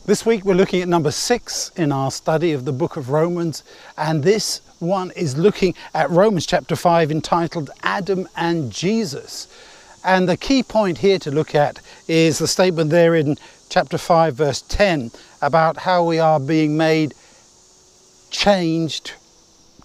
This week we're looking at number 6 in our study of the book of Romans, and this one is looking at Romans chapter 5 entitled Adam and Jesus. And the key point here to look at is the statement there in chapter 5 verse 10 about how we are being made changed,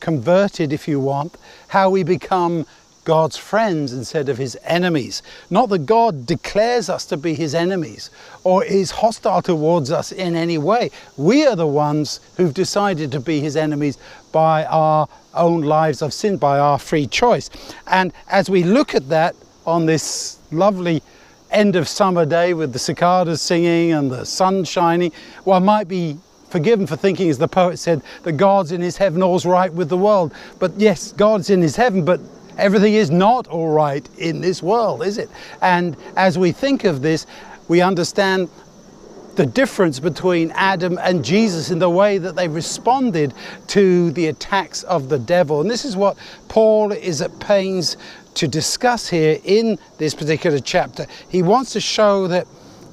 converted if you want, how we become God's friends instead of his enemies. Not that God declares us to be his enemies or is hostile towards us in any way. We are the ones who've decided to be his enemies by our own lives of sin, by our free choice. And as we look at that on this lovely end of summer day with the cicadas singing and the sun shining, one might be forgiven for thinking, as the poet said, that God's in his heaven, all's right with the world. But yes, God's in his heaven, but everything is not all right in this world, is it? And as we think of this, we understand the difference between Adam and Jesus in the way that they responded to the attacks of the devil. And this is what Paul is at pains to discuss here in this particular chapter. He wants to show that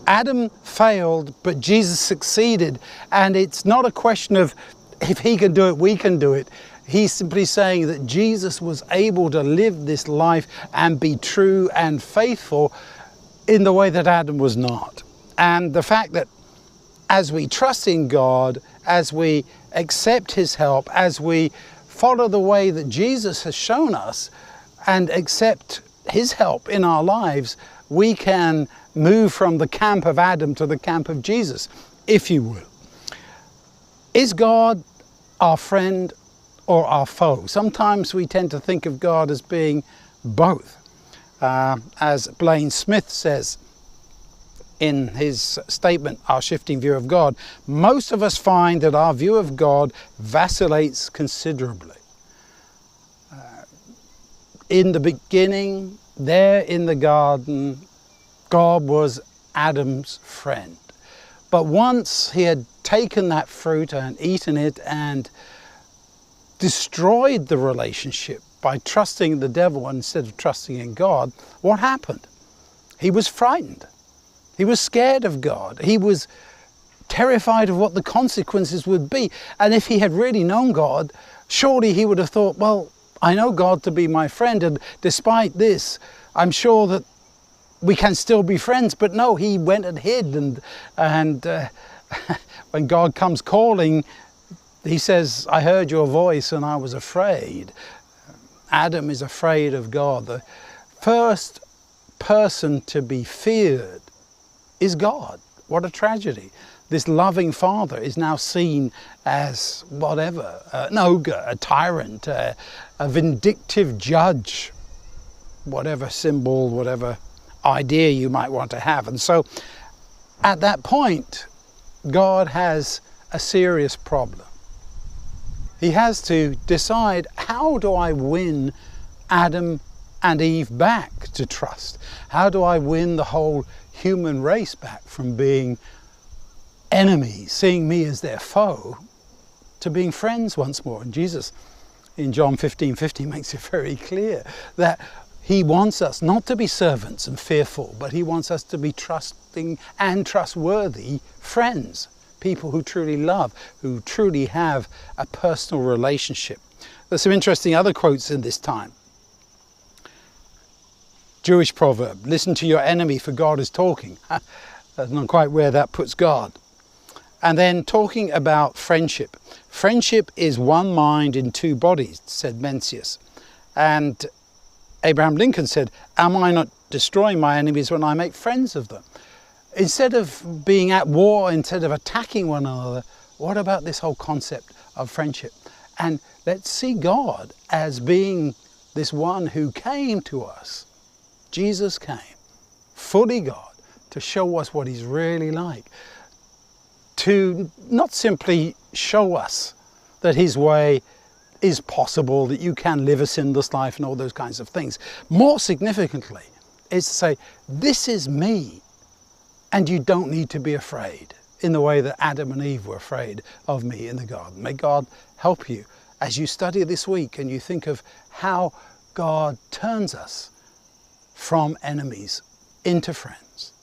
Adam failed, but Jesus succeeded. And it's not a question of if he can do it, we can do it. He's simply saying that Jesus was able to live this life and be true and faithful in the way that Adam was not. And the fact that as we trust in God, as we accept his help, as we follow the way that Jesus has shown us and accept his help in our lives, we can move from the camp of Adam to the camp of Jesus, if you will. Is God our friend or our foe? Sometimes we tend to think of God as being both. As Blaine Smith says in his statement, Our Shifting View of God, most of us find that our view of God vacillates considerably. In the beginning, there in the garden, God was Adam's friend. But once he had taken that fruit and eaten it and destroyed the relationship by trusting the devil instead of trusting in God, what happened? He was frightened. He was scared of God. He was terrified of what the consequences would be. And if he had really known God, surely he would have thought, well, I know God to be my friend, and despite this, I'm sure that we can still be friends. But no, he went and hid, and when God comes calling, he says, I heard your voice and I was afraid. Adam is afraid of God. The first person to be feared is God. What a tragedy. This loving Father is now seen as whatever, an ogre, a tyrant, a vindictive judge, whatever symbol, whatever idea you might want to have. And so at that point, God has a serious problem. He has to decide, how do I win Adam and Eve back to trust? How do I win the whole human race back from being enemies, seeing me as their foe, to being friends once more? And Jesus in John 15:50 makes it very clear that he wants us not to be servants and fearful, but he wants us to be trusting and trustworthy friends. People who truly love, who truly have a personal relationship. There's some interesting other quotes in this time. Jewish proverb, listen to your enemy for God is talking. That's not quite where that puts God. And then talking about friendship. Friendship is one mind in two bodies, said Mencius. And Abraham Lincoln said, am I not destroying my enemies when I make friends of them? Instead of being at war, instead of attacking one another, what about this whole concept of friendship? And let's see God as being this one who came to us. Jesus came, fully God, to show us what he's really like. To not simply show us that his way is possible, that you can live a sinless life and all those kinds of things. More significantly, is to say, this is me. And you don't need to be afraid in the way that Adam and Eve were afraid of me in the garden. May God help you as you study this week and you think of how God turns us from enemies into friends.